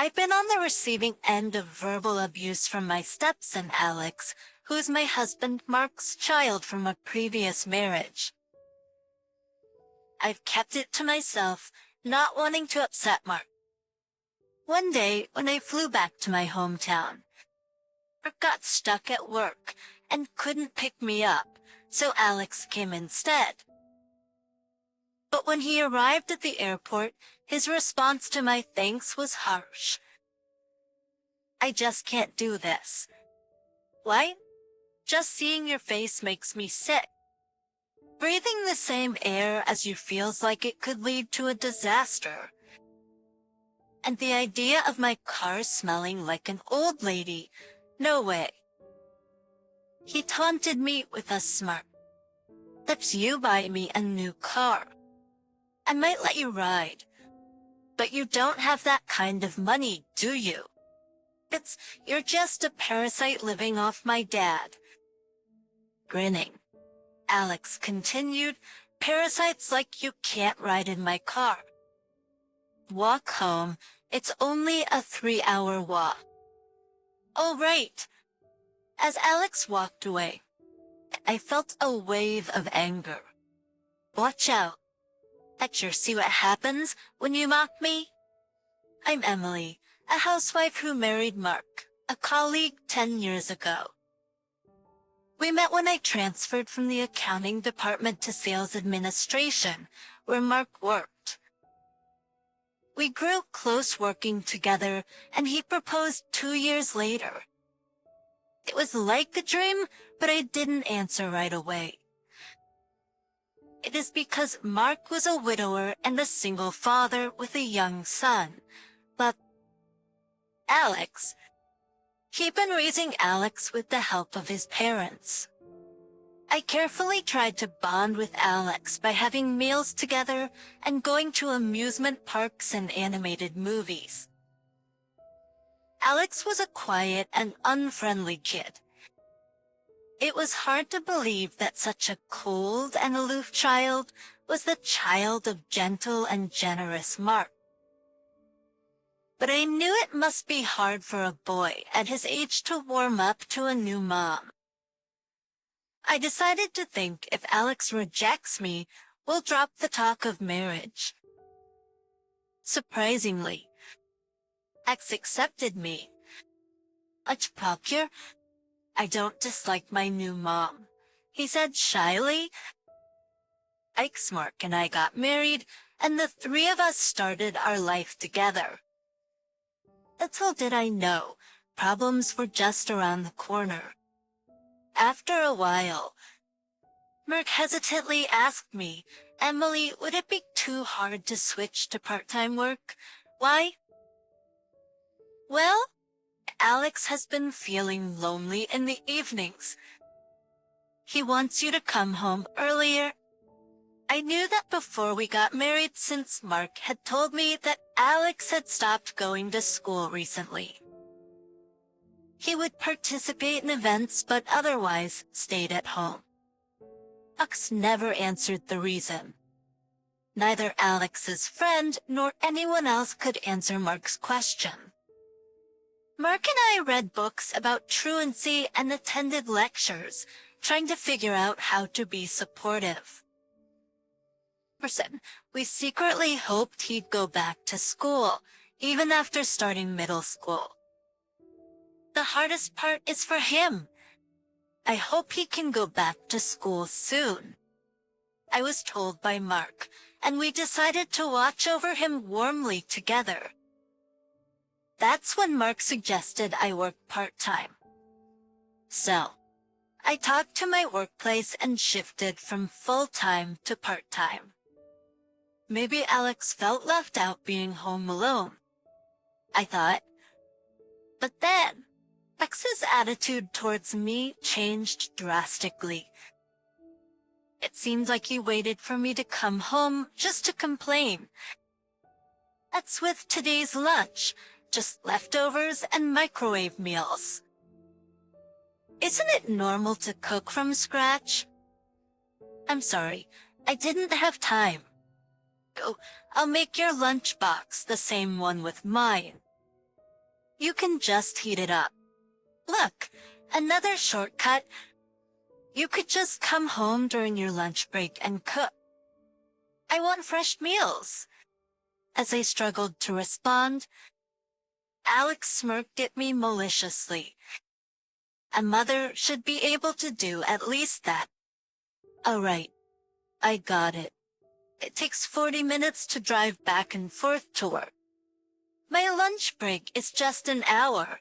I've been on the receiving end of verbal abuse from my stepson, Alex, who's my husband Mark's child from a previous marriage. I've kept it to myself, not wanting to upset Mark. One day, when I flew back to my hometown, Mark got stuck at work and couldn't pick me up, so Alex came instead. But when he arrived at the airport, his response to my thanks was harsh. "I just can't do this." "Why?" "Just seeing your face makes me sick. Breathing the same air as you feels like it could lead to a disaster. And the idea of my car smelling like an old lady, no way." He taunted me with a smirk. "If you buy me a new car, I might let you ride. But you don't have that kind of money, do you? You're just a parasite living off my dad." Grinning, Alex continued, "Parasites like you can't ride in my car. Walk home, it's only a 3-hour walk." "Oh, right." As Alex walked away, I felt a wave of anger. "Watch out. See what happens when you mock me?" "I'm Emily, a housewife who married Mark, a colleague 10 years ago. We met when I transferred from the accounting department to sales administration, where Mark worked. We grew close working together, and he proposed 2 years later. It was like a dream, but I didn't answer right away. It is because Mark was a widower and a single father with a young son. But Alex, he'd been raising Alex with the help of his parents. I carefully tried to bond with Alex by having meals together and going to amusement parks and animated movies. Alex was a quiet and unfriendly kid. It was hard to believe that such a cold and aloof child was the child of gentle and generous Mark. But I knew it must be hard for a boy at his age to warm up to a new mom. I decided to think if Alex rejects me, we'll drop the talk of marriage. Surprisingly, Alex accepted me. "Much popular? I don't dislike my new mom," he said shyly. Ike's Mark and I got married, and the 3 of us started our life together. Little did I know, problems were just around the corner. After a while, Mark hesitantly asked me, "Emily, would it be too hard to switch to part-time work?" "Why?" "Well, Alex has been feeling lonely in the evenings. He wants you to come home earlier." I knew that before we got married, since Mark had told me that Alex had stopped going to school recently. He would participate in events but otherwise stayed at home. Alex never answered the reason. Neither Alex's friend nor anyone else could answer Mark's question. Mark and I read books about truancy and attended lectures, trying to figure out how to be supportive. We secretly hoped he'd go back to school, even after starting middle school. The hardest part is for him. I hope he can go back to school soon, I was told by Mark, and we decided to watch over him warmly together. That's when Mark suggested I work part-time. So, I talked to my workplace and shifted from full-time to part-time. Maybe Alex felt left out being home alone, I thought. But then, Alex's attitude towards me changed drastically. It seemed like he waited for me to come home just to complain. "That's with today's lunch, just leftovers and microwave meals. Isn't it normal to cook from scratch?" "I'm sorry, I didn't have time." "Oh, I'll make your lunchbox the same one with mine." You can just heat it up. Look, another shortcut. You could just come home during your lunch break and cook. I want fresh meals. As I struggled to respond, Alex smirked at me maliciously. A mother should be able to do at least that. All right, I got it. It takes 40 minutes to drive back and forth to work. My lunch break is just an hour.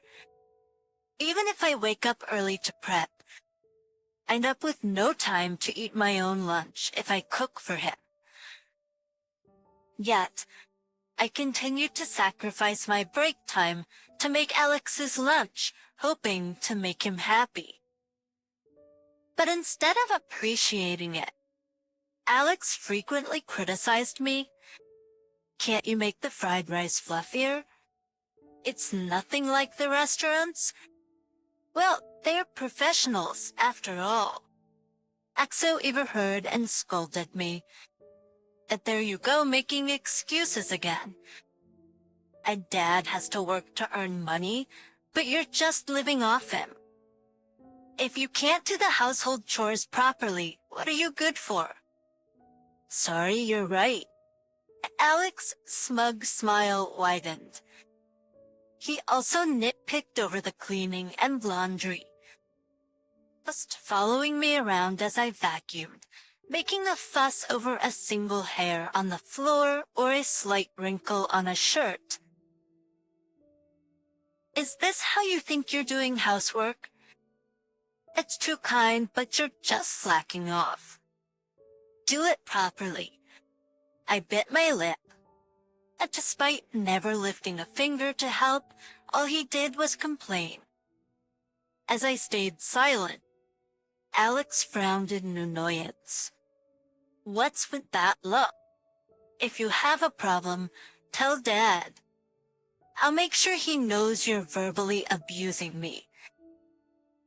Even if I wake up early to prep, I end up with no time to eat my own lunch if I cook for him. Yet, I continued to sacrifice my break time to make Alex's lunch, hoping to make him happy. But instead of appreciating it, Alex frequently criticized me. Can't you make the fried rice fluffier? It's nothing like the restaurants. Well, they're professionals, after all. Axo overheard and scolded me. And there you go, making excuses again. A dad has to work to earn money, but you're just living off him. If you can't do the household chores properly, what are you good for? Sorry, you're right. Alex's smug smile widened. He also nitpicked over the cleaning and laundry, just following me around as I vacuumed, making a fuss over a single hair on the floor or a slight wrinkle on a shirt. Is this how you think you're doing housework? It's too kind, but you're just slacking off. Do it properly. I bit my lip. And despite never lifting a finger to help, all he did was complain. As I stayed silent, Alex frowned in annoyance. What's with that look? If you have a problem, tell Dad. I'll make sure he knows you're verbally abusing me.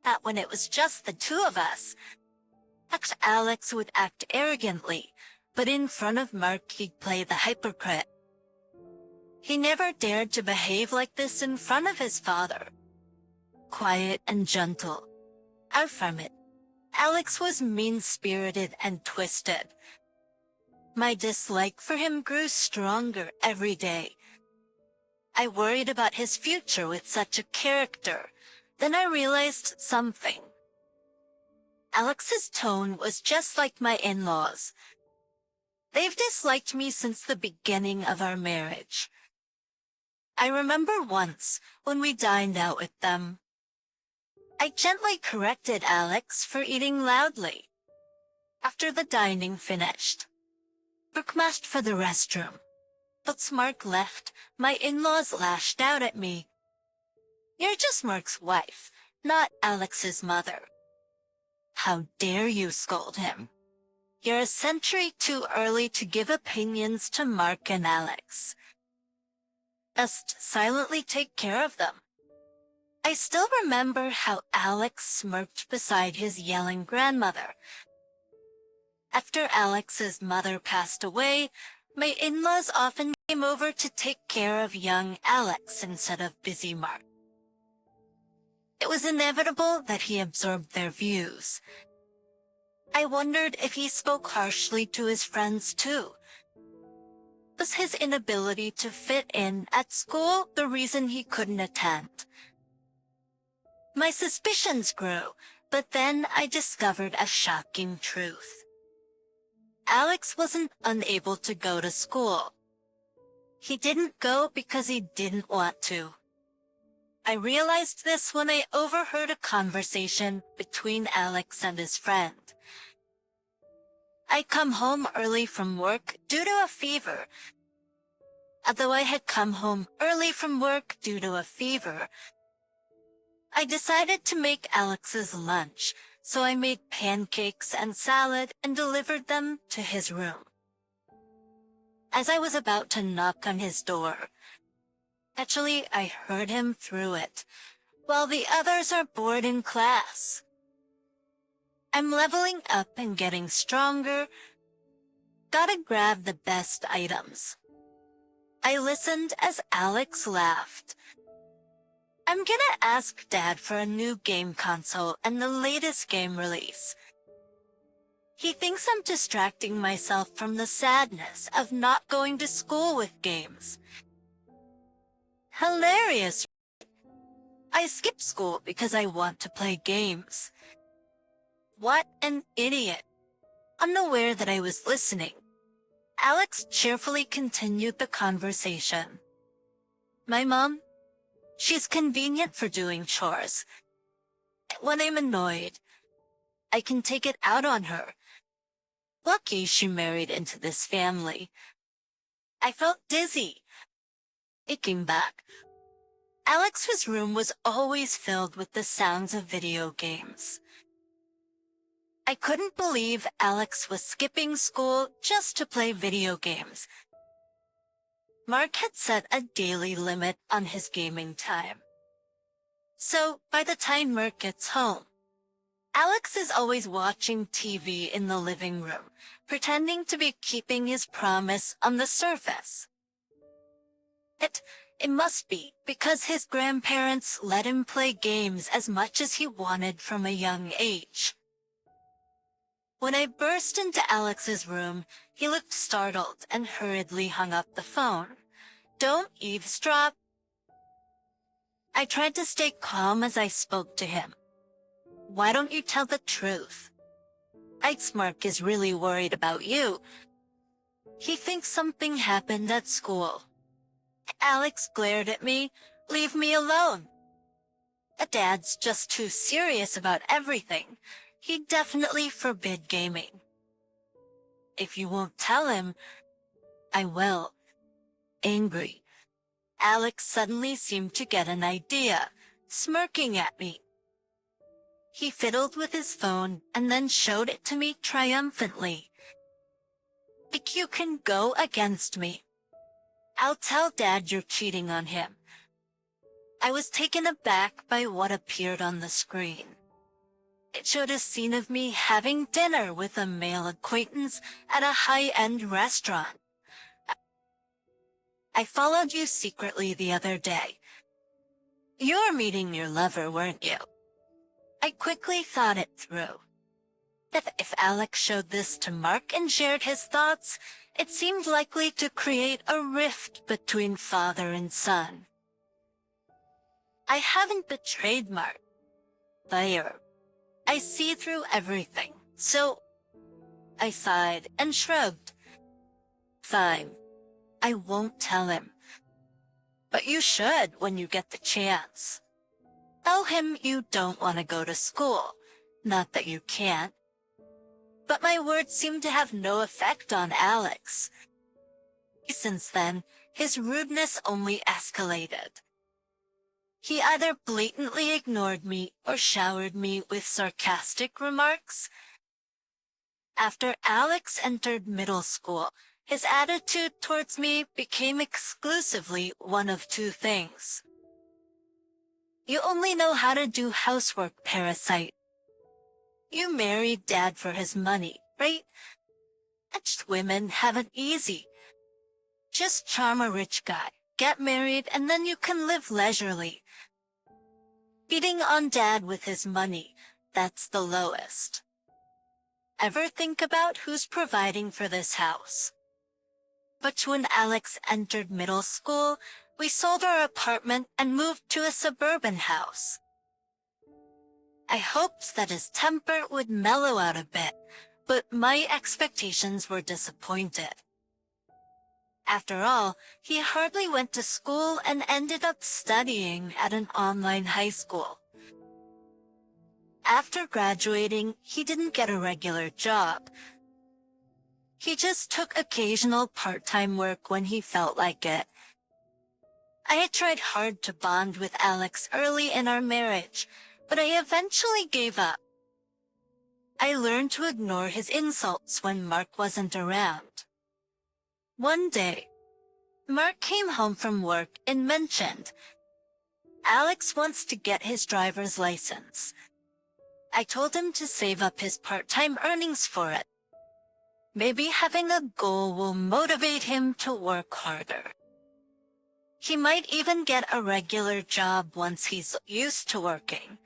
Not when it was just the two of us. Alex would act arrogantly, but in front of Mark he'd play the hypocrite. He never dared to behave like this in front of his father. Quiet and gentle. Out from it, Alex was mean-spirited and twisted. My dislike for him grew stronger every day. I worried about his future with such a character. Then I realized something. Alex's tone was just like my in-laws. They've disliked me since the beginning of our marriage. I remember once, when we dined out with them, I gently corrected Alex for eating loudly. After the dining finished, Brooke mashed for the restroom. But Mark left, my in-laws lashed out at me. You're just Mark's wife, not Alex's mother. How dare you scold him? You're a century too early to give opinions to Mark and Alex. Just silently take care of them. I still remember how Alex smirked beside his yelling grandmother. After Alex's mother passed away, my in-laws often came over to take care of young Alex instead of busy Mark. It was inevitable that he absorbed their views. I wondered if he spoke harshly to his friends too. Was his inability to fit in at school the reason he couldn't attend? My suspicions grew, but then I discovered a shocking truth. Alex wasn't unable to go to school. He didn't go because he didn't want to. I realized this when I overheard a conversation between Alex and his friend. I come home early from work due to a fever. Although I had come home early from work due to a fever, I decided to make Alex's lunch, so I made pancakes and salad and delivered them to his room. As I was about to knock on his door, actually I heard him through it, while the others are bored in class. I'm leveling up and getting stronger. Gotta grab the best items. I listened as Alex laughed. I'm gonna ask Dad for a new game console and the latest game release. He thinks I'm distracting myself from the sadness of not going to school with games. Hilarious. I skipped school because I want to play games. What an idiot. Unaware that I was listening, Alex cheerfully continued the conversation. My mom, she's convenient for doing chores. When I'm annoyed, I can take it out on her. Lucky she married into this family. I felt dizzy. Thinking back, Alex's room was always filled with the sounds of video games. I couldn't believe Alex was skipping school just to play video games. Mark had set a daily limit on his gaming time. So, by the time Mark gets home, Alex is always watching TV in the living room, pretending to be keeping his promise on the surface. It must be because his grandparents let him play games as much as he wanted from a young age. When I burst into Alex's room, he looked startled and hurriedly hung up the phone. Don't eavesdrop. I tried to stay calm as I spoke to him. Why don't you tell the truth? Mark is really worried about you. He thinks something happened at school. Alex glared at me. Leave me alone. Dad's just too serious about everything. He'd definitely forbid gaming. If you won't tell him, I will. Angry, Alex suddenly seemed to get an idea, smirking at me. He fiddled with his phone and then showed it to me triumphantly. You can go against me. I'll tell Dad you're cheating on him. I was taken aback by what appeared on the screen. It showed a scene of me having dinner with a male acquaintance at a high-end restaurant. I followed you secretly the other day. You were meeting your lover, weren't you? I quickly thought it through. If Alex showed this to Mark and shared his thoughts, it seemed likely to create a rift between father and son. I haven't betrayed Mark. Liar. I see through everything, so I sighed and shrugged. Fine. I won't tell him. But you should when you get the chance. Tell him you don't want to go to school. Not that you can't. But my words seemed to have no effect on Alex. Since then, his rudeness only escalated. He either blatantly ignored me or showered me with sarcastic remarks. After Alex entered middle school, his attitude towards me became exclusively one of two things. You only know how to do housework, parasite. You married Dad for his money, right? Rich women have it easy. Just charm a rich guy, get married, and then you can live leisurely. Beating on Dad with his money, that's the lowest. Ever think about who's providing for this house? But when Alex entered middle school, we sold our apartment and moved to a suburban house. I hoped that his temper would mellow out a bit, but my expectations were disappointed. After all, he hardly went to school and ended up studying at an online high school. After graduating, he didn't get a regular job. He just took occasional part-time work when he felt like it. I had tried hard to bond with Alex early in our marriage, but I eventually gave up. I learned to ignore his insults when Mark wasn't around. One day, Mark came home from work and mentioned, Alex wants to get his driver's license. I told him to save up his part-time earnings for it. Maybe having a goal will motivate him to work harder. He might even get a regular job once he's used to working.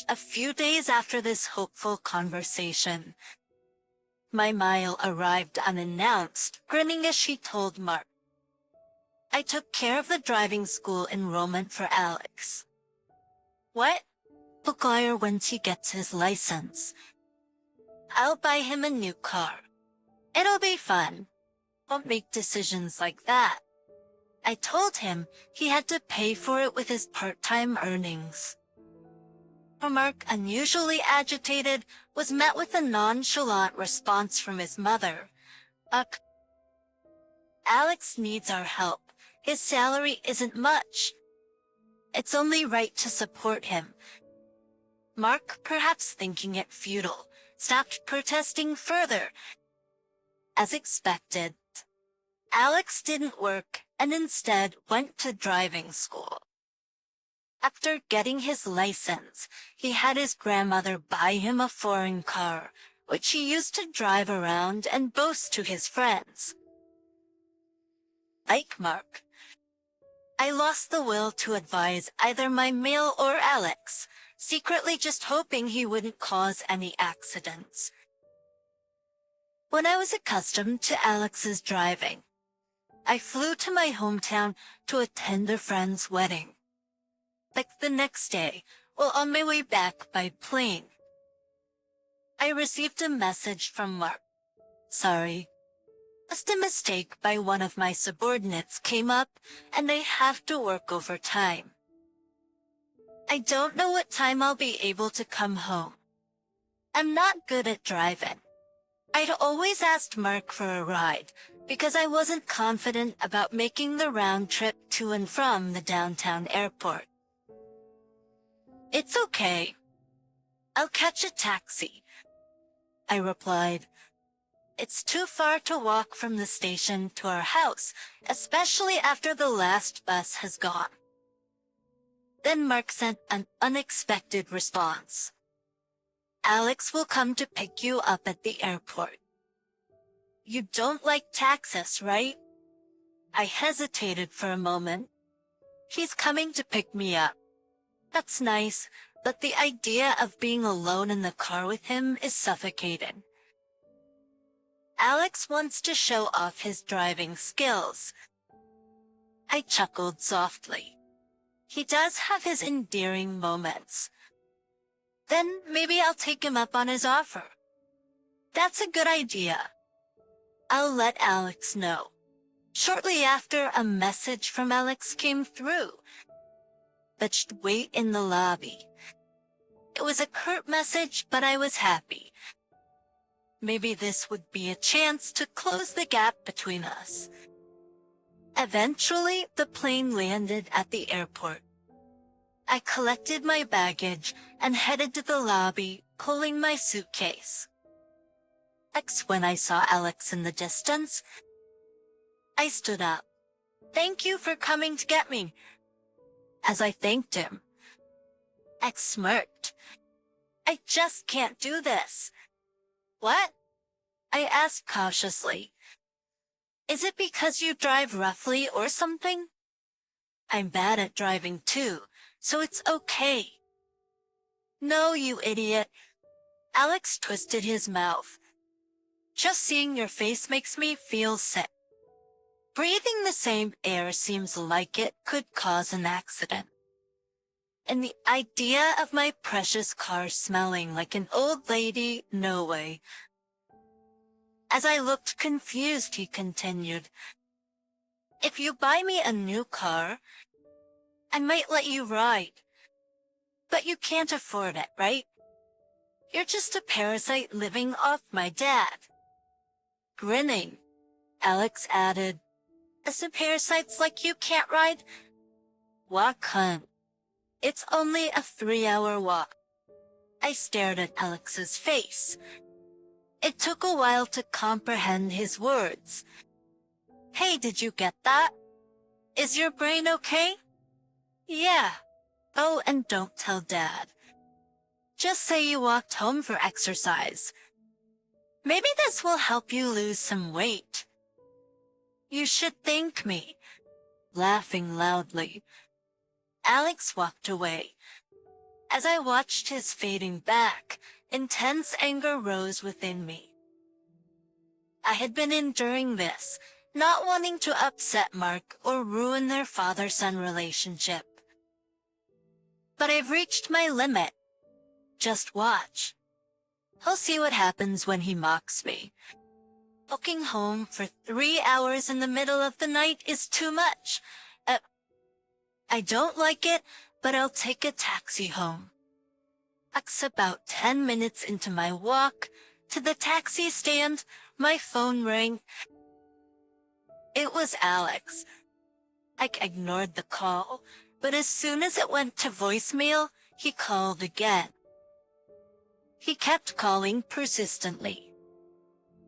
A few days after this hopeful conversation, my Mile arrived unannounced, grinning as she told Mark. I took care of the driving school enrollment for Alex. What? Acquire once he gets his license. I'll buy him a new car. It'll be fun. Won't make decisions like that. I told him he had to pay for it with his part-time earnings. Mark, unusually agitated, was met with a nonchalant response from his mother. Alex needs our help. His salary isn't much. It's only right to support him. Mark, perhaps thinking it futile, stopped protesting further. As expected, Alex didn't work and instead went to driving school. After getting his license, he had his grandmother buy him a foreign car, which he used to drive around and boast to his friends. Like Mark, I lost the will to advise either my male or Alex, secretly just hoping he wouldn't cause any accidents. When I was accustomed to Alex's driving, I flew to my hometown to attend a friend's wedding. Like the next day, while on my way back by plane, I received a message from Mark. Sorry. Just a mistake by one of my subordinates came up and I have to work overtime. I don't know what time I'll be able to come home. I'm not good at driving. I'd always asked Mark for a ride because I wasn't confident about making the round trip to and from the downtown airport. It's okay. I'll catch a taxi, I replied. It's too far to walk from the station to our house, especially after the last bus has gone. Then Mark sent an unexpected response. Alex will come to pick you up at the airport. You don't like taxis, right? I hesitated for a moment. He's coming to pick me up. That's nice, but the idea of being alone in the car with him is suffocating. Alex wants to show off his driving skills. I chuckled softly. He does have his endearing moments. Then maybe I'll take him up on his offer. That's a good idea. I'll let Alex know. Shortly after, a message from Alex came through. But she'd wait in the lobby. It was a curt message, but I was happy. Maybe this would be a chance to close the gap between us. Eventually, the plane landed at the airport. I collected my baggage and headed to the lobby, pulling my suitcase. When I saw Alex in the distance, I stood up. Thank you for coming to get me. As I thanked him, X smirked. I just can't do this. What? I asked cautiously. Is it because you drive roughly or something? I'm bad at driving too, so it's okay. No, you idiot. Alex twisted his mouth. Just seeing your face makes me feel sick. Breathing the same air seems like it could cause an accident. And the idea of my precious car smelling like an old lady, no way. As I looked confused, he continued, If you buy me a new car, I might let you ride. But you can't afford it, right? You're just a parasite living off my dad. Grinning, Alex added, As the parasites like you can't ride? Walk, hun. It's only a 3-hour walk. I stared at Alex's face. It took a while to comprehend his words. Hey, did you get that? Is your brain okay? Yeah. Oh, and don't tell Dad. Just say you walked home for exercise. Maybe this will help you lose some weight. You should thank me. laughing loudly. Alex walked away. As I watched his fading back, intense anger rose within me. I had been enduring this, not wanting to upset Mark or ruin their father-son relationship. But I've reached my limit. Just watch. He'll see what happens when he mocks me. Walking home for 3 hours in the middle of the night is too much. I don't like it, but I'll take a taxi home. About 10 minutes into my walk to the taxi stand, my phone rang. It was Alex. I ignored the call, but as soon as it went to voicemail, he called again. He kept calling persistently.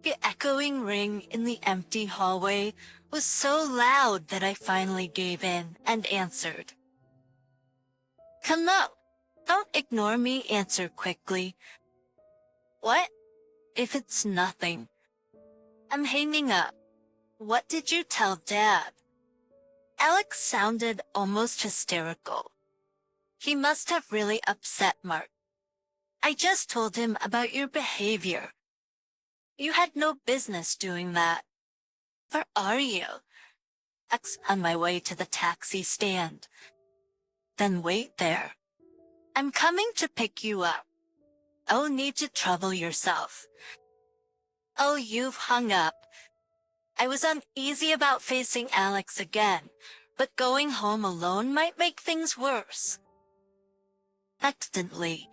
The echoing ring in the empty hallway was so loud that I finally gave in and answered. "Hello. Don't ignore me," answer quickly. "What? If it's nothing." "I'm hanging up. What did you tell Dad?" Alex sounded almost hysterical. He must have really upset Mark. "I just told him about your behavior. You had no business doing that." "Where are you?" "On my way to the taxi stand." "Then wait there. I'm coming to pick you up. I'll need to trouble yourself." Oh, you've hung up. I was uneasy about facing Alex again, but going home alone might make things worse. Reluctantly,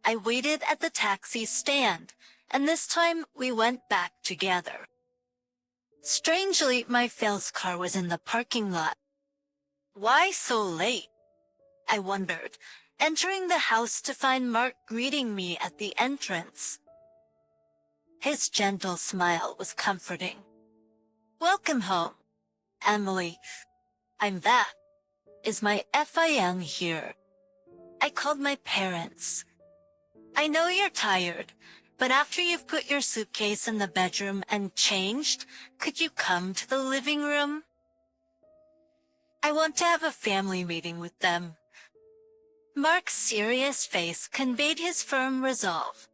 I waited at the taxi stand, and this time we went back together. Strangely, my Phil's car was in the parking lot. Why so late? I wondered, entering the house to find Mark greeting me at the entrance. His gentle smile was comforting. "Welcome home, Emily. I'm back. Is my fin here?" I called my parents. "I know you're tired, but after you've put your suitcase in the bedroom and changed, could you come to the living room? I want to have a family meeting with them." Mark's serious face conveyed his firm resolve.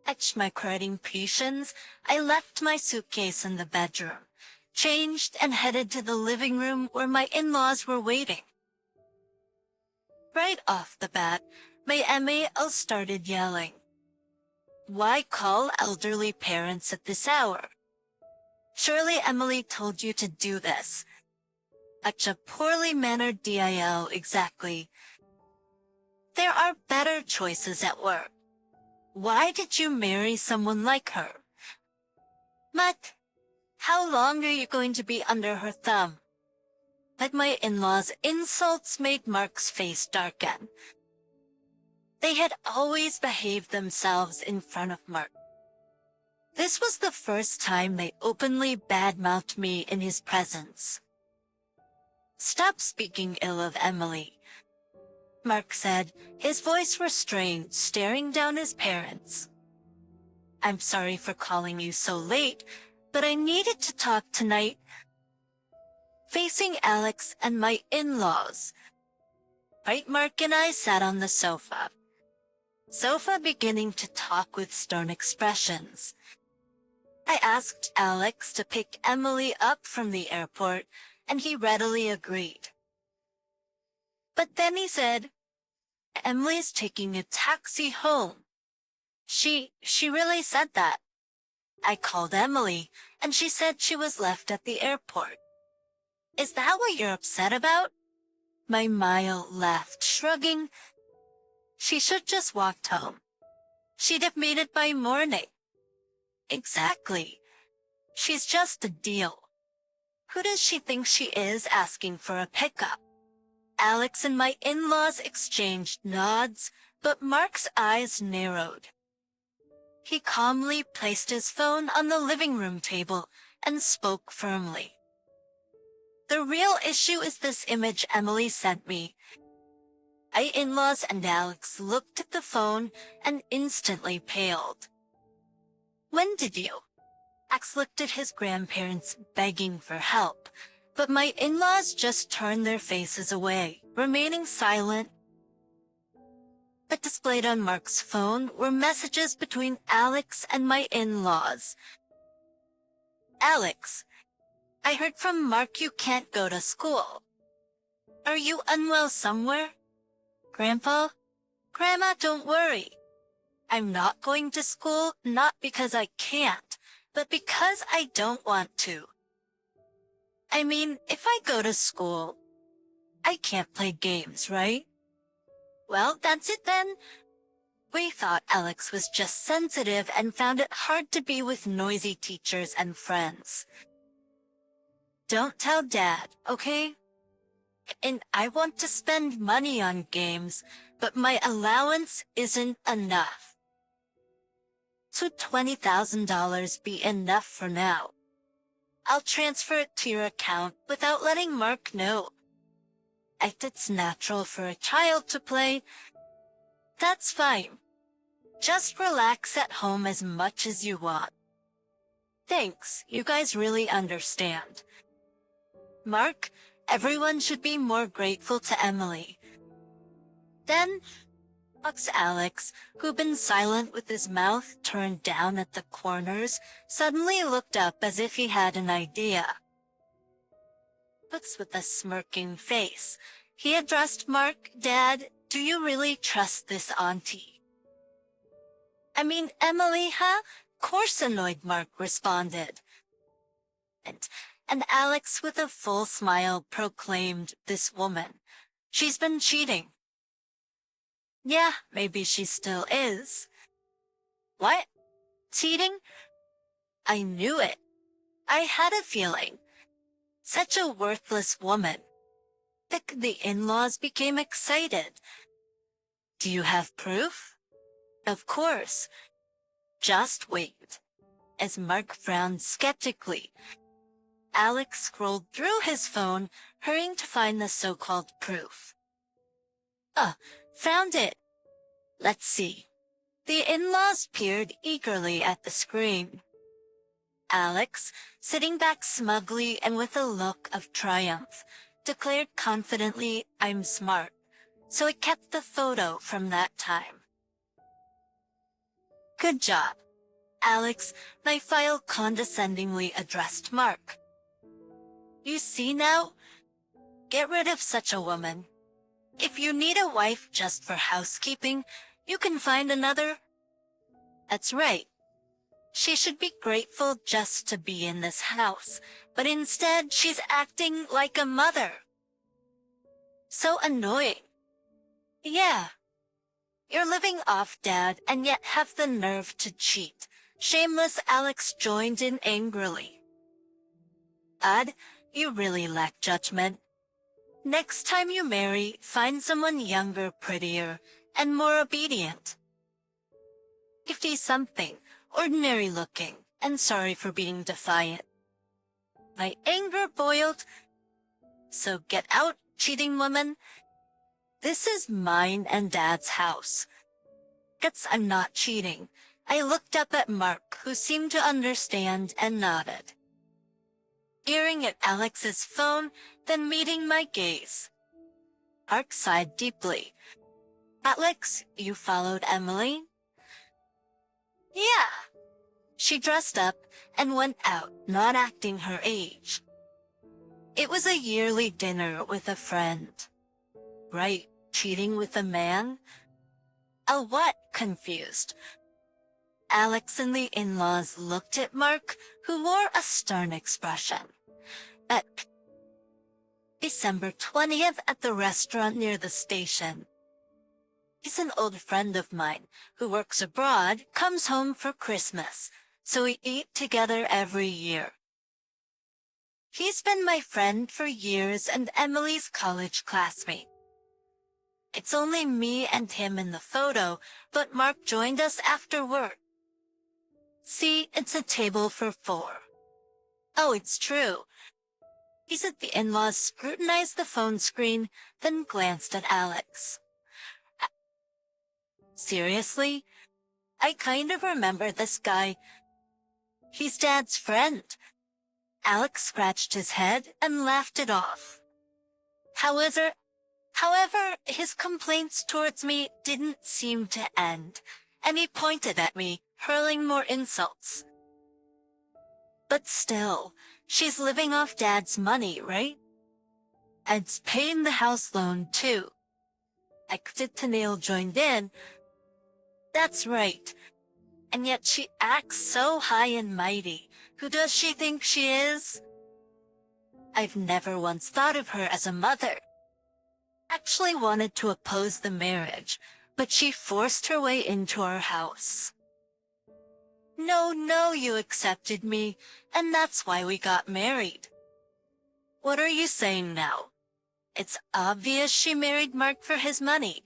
At my crying patience, I left my suitcase in the bedroom, changed and headed to the living room where my in-laws were waiting. Right off the bat, my MAL started yelling. "Why call elderly parents at this hour? Surely Emily told you to do this." Such a poorly mannered DIL, exactly. There are better choices at work. Why did you marry someone like her? Matt, how long are you going to be under her thumb? But my in-laws' insults made Mark's face darken. They had always behaved themselves in front of Mark. This was the first time they openly badmouthed me in his presence. "Stop speaking ill of Emily," Mark said, his voice restrained, staring down his parents. "I'm sorry for calling you so late, but I needed to talk tonight." Facing Alex and my in-laws, right, Mark and I sat on the sofa. Sofa beginning to talk with stern expressions. I asked Alex to pick Emily up from the airport, and he readily agreed. But then he said, "Emily's taking a taxi home." She really said that. I called Emily, and she said she was left at the airport. "Is that what you're upset about?" My Mile laughed, shrugging. "She should just walked home. She'd have made it by morning." "Exactly. She's just a deal. Who does she think she is asking for a pickup?" Alex and my in-laws exchanged nods, but Mark's eyes narrowed. He calmly placed his phone on the living room table and spoke firmly. "The real issue is this image Emily sent me." My in-laws and Alex looked at the phone and instantly paled. "When did you?" Alex looked at his grandparents, begging for help, But my in-laws just turned their faces away, remaining silent. But displayed on Mark's phone were messages between Alex and my in-laws. Alex, I heard from Mark you can't go to school. Are you unwell somewhere? Grandpa? Grandma, don't worry. I'm not going to school, not because I can't, but because I don't want to. I mean, if I go to school, I can't play games, right? Well, that's it then. We thought Alex was just sensitive and found it hard to be with noisy teachers and friends. Don't tell Dad, okay? And I want to spend money on games, but my allowance isn't enough. So $20,000 be enough for now. I'll transfer it to your account without letting Mark know. If it's natural for a child to play, that's fine. Just relax at home as much as you want. Thanks, you guys really understand. Mark, everyone should be more grateful to Emily. Then, Alex, who'd been silent with his mouth turned down at the corners, suddenly looked up as if he had an idea. With a smirking face, he addressed Mark. Dad, do you really trust this auntie? I mean, Emily, huh? Course, annoyed Mark responded. And Alex, with a full smile, proclaimed, this woman. She's been cheating. Yeah, maybe she still is. What? Cheating? I knew it. I had a feeling. Such a worthless woman. The in-laws became excited. Do you have proof? Of course. Just wait. As Mark frowned skeptically, Alex scrolled through his phone, hurrying to find the so-called proof. Found it. Let's see. The in-laws peered eagerly at the screen. Alex, sitting back smugly and with a look of triumph, declared confidently, I'm smart, so I kept the photo from that time. Good job, Alex, my file condescendingly addressed Mark. You see now? Get rid of such a woman. If you need a wife just for housekeeping, you can find another. That's right. She should be grateful just to be in this house, but instead she's acting like a mother. So annoying. Yeah. You're living off Dad and yet have the nerve to cheat. Shameless, Alex joined in angrily. Odd, you really lack judgment. Next time you marry, find someone younger, prettier, and more obedient. 50-something, ordinary looking, and sorry for being defiant. My anger boiled. So get out, cheating woman. This is mine and Dad's house. Guess I'm not cheating. I looked up at Mark, who seemed to understand, and nodded. Peering at Alex's phone, then meeting my gaze. Mark sighed deeply. Alex, you followed Emily? Yeah. She dressed up and went out, not acting her age. It was a yearly dinner with a friend. Right, cheating with a man? A what? Confused. Alex and the in-laws looked at Mark, who wore a stern expression. At December 20th at the restaurant near the station. He's an old friend of mine who works abroad, comes home for Christmas, so we eat together every year. He's been my friend for years and Emily's college classmate. It's only me and him in the photo, but Mark joined us after work. See, it's a table for 4. Oh, it's true. He said the in-laws scrutinized the phone screen, then glanced at Alex. Seriously? I kind of remember this guy. He's Dad's friend. Alex scratched his head and laughed it off. However, his complaints towards me didn't seem to end, and he pointed at me, hurling more insults. But still, she's living off Dad's money, right? And paying the house loan, too. Nail joined in. That's right. And yet she acts so high and mighty. Who does she think she is? I've never once thought of her as a mother. Actually wanted to oppose the marriage, but she forced her way into our house. No, you accepted me, and that's why we got married. What are you saying now? It's obvious she married Mark for his money.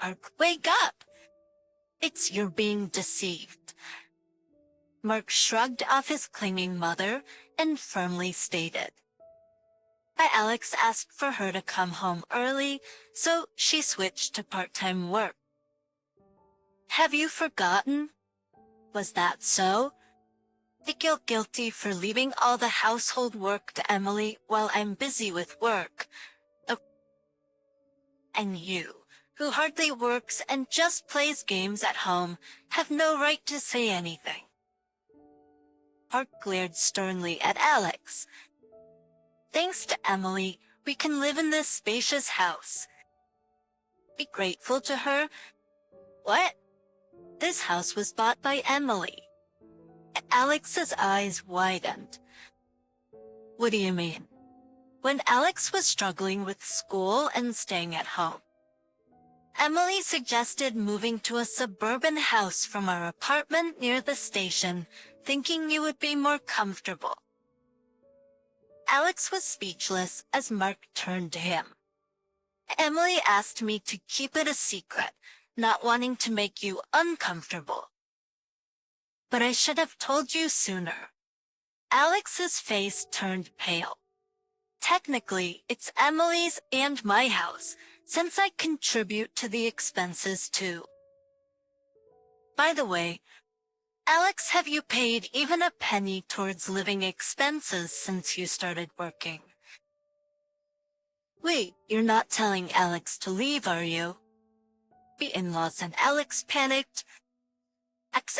Mark, wake up! You're being deceived. Mark shrugged off his clinging mother and firmly stated. Alex asked for her to come home early, so she switched to part-time work. Have you forgotten? Was that so? I feel guilty for leaving all the household work to Emily while I'm busy with work. And you, who hardly works and just plays games at home, have no right to say anything. Mark glared sternly at Alex. Thanks to Emily, we can live in this spacious house. Be grateful to her. What? This house was bought by Emily. Alex's eyes widened. What do you mean? When Alex was struggling with school and staying at home, Emily suggested moving to a suburban house from our apartment near the station, thinking you would be more comfortable. Alex was speechless as Mark turned to him. Emily asked me to keep it a secret, not wanting to make you uncomfortable. But I should have told you sooner. Alex's face turned pale. Technically, it's Emily's and my house, since I contribute to the expenses too. By the way, Alex, have you paid even a penny towards living expenses since you started working? Wait, you're not telling Alex to leave, are you? The in-laws and Alex panicked.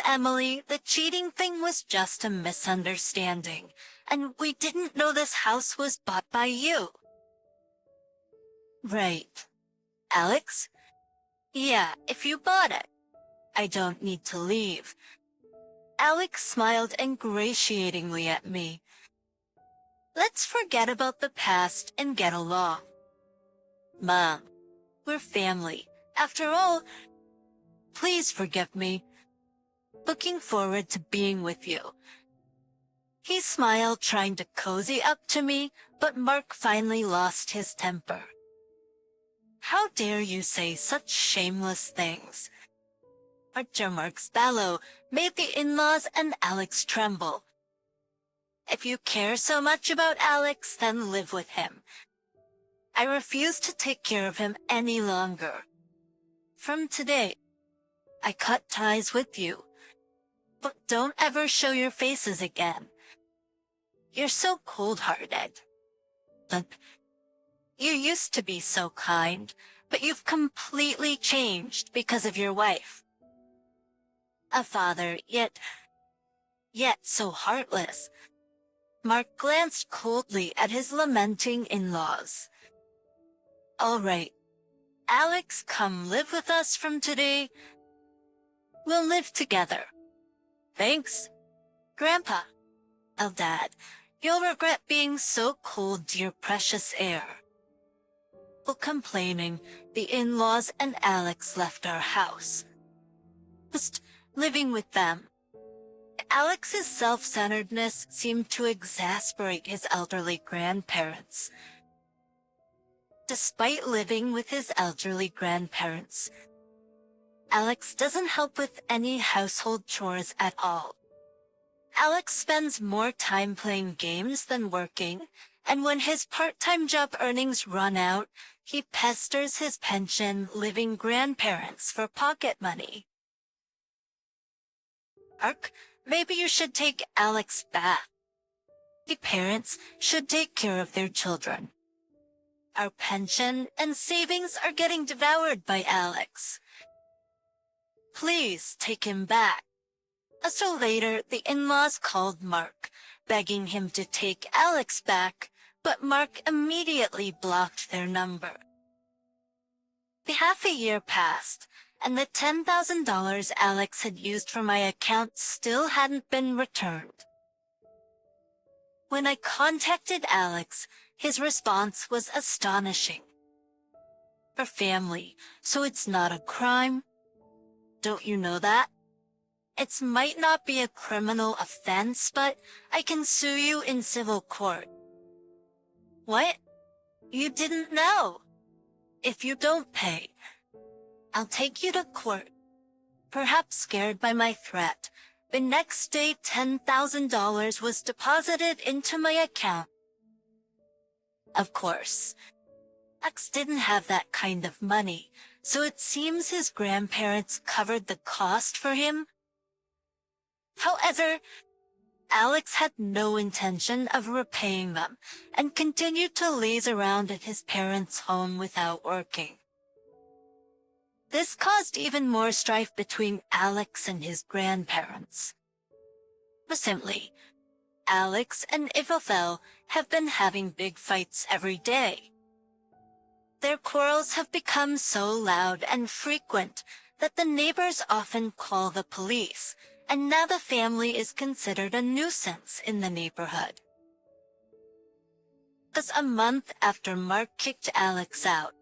Emily, the cheating thing was just a misunderstanding, and we didn't know this house was bought by you. Right. Alex? Yeah, if you bought it. I don't need to leave. Alex smiled ingratiatingly at me. Let's forget about the past and get along. Mom, we're family. After all, please forgive me. Looking forward to being with you. He smiled, trying to cozy up to me, but Mark finally lost his temper. How dare you say such shameless things? Mark's bellow made the in-laws and Alex tremble. If you care so much about Alex, then live with him. I refuse to take care of him any longer. From today, I cut ties with you. But don't ever show your faces again. You're so cold-hearted. But you used to be so kind, but you've completely changed because of your wife. A father, yet so heartless. Mark glanced coldly at his lamenting in-laws. All right, Alex, come live with us from today. We'll live together. Thanks, Grandpa. Oh, Dad, you'll regret being so cold to your precious heir. While complaining, the in-laws and Alex left our house. Just living with them. Alex's self-centeredness seemed to exasperate his elderly grandparents. Despite living with his elderly grandparents, Alex doesn't help with any household chores at all. Alex spends more time playing games than working, and when his part-time job earnings run out, he pesters his pension-living grandparents for pocket money. Maybe you should take Alex back. The parents should take care of their children. Our pension and savings are getting devoured by Alex. Please take him back. So later, the in-laws called Mark, begging him to take Alex back, but Mark immediately blocked their number. The half a year passed, and the $10,000 Alex had used for my account still hadn't been returned. When I contacted Alex, his response was astonishing. "For family, so it's not a crime? Don't you know that? It might not be a criminal offense, but I can sue you in civil court." What? You didn't know? If you don't pay, I'll take you to court. Perhaps scared by my threat, the next day $10,000 was deposited into my account. Of course, Alex didn't have that kind of money, so it seems his grandparents covered the cost for him. However, Alex had no intention of repaying them and continued to laze around at his parents' home without working. This caused even more strife between Alex and his grandparents. Recently, Alex and Isabel have been having big fights every day. Their quarrels have become so loud and frequent that the neighbors often call the police, and now the family is considered a nuisance in the neighborhood. Just a month after Mark kicked Alex out,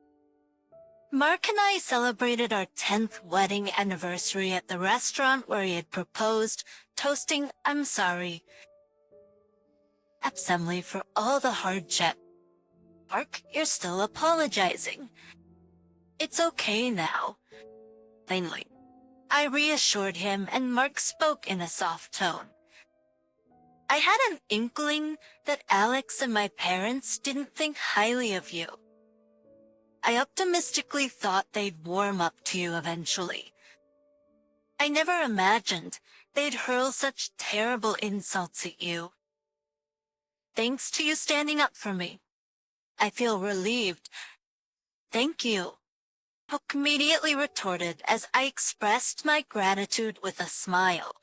Mark and I celebrated our 10th wedding anniversary at the restaurant where he had proposed, toasting "I'm sorry" assembly for all the hardship. "Mark, you're still apologizing. It's okay now." Finally, I reassured him and Mark spoke in a soft tone. "I had an inkling that Alex and my parents didn't think highly of you. I optimistically thought they'd warm up to you eventually. I never imagined they'd hurl such terrible insults at you. Thanks to you standing up for me. I feel relieved. Thank you." Hook immediately retorted as I expressed my gratitude with a smile.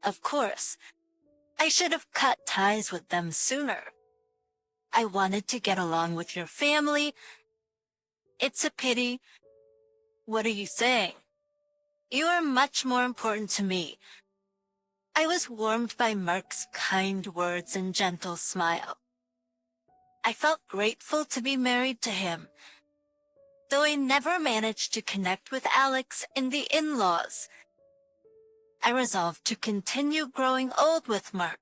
Of course, I should have cut ties with them sooner. I wanted to get along with your family. It's a pity. What are you saying? You are much more important to me. I was warmed by Mark's kind words and gentle smile. I felt grateful to be married to him, though I never managed to connect with Alex and the in-laws. I resolved to continue growing old with Mark,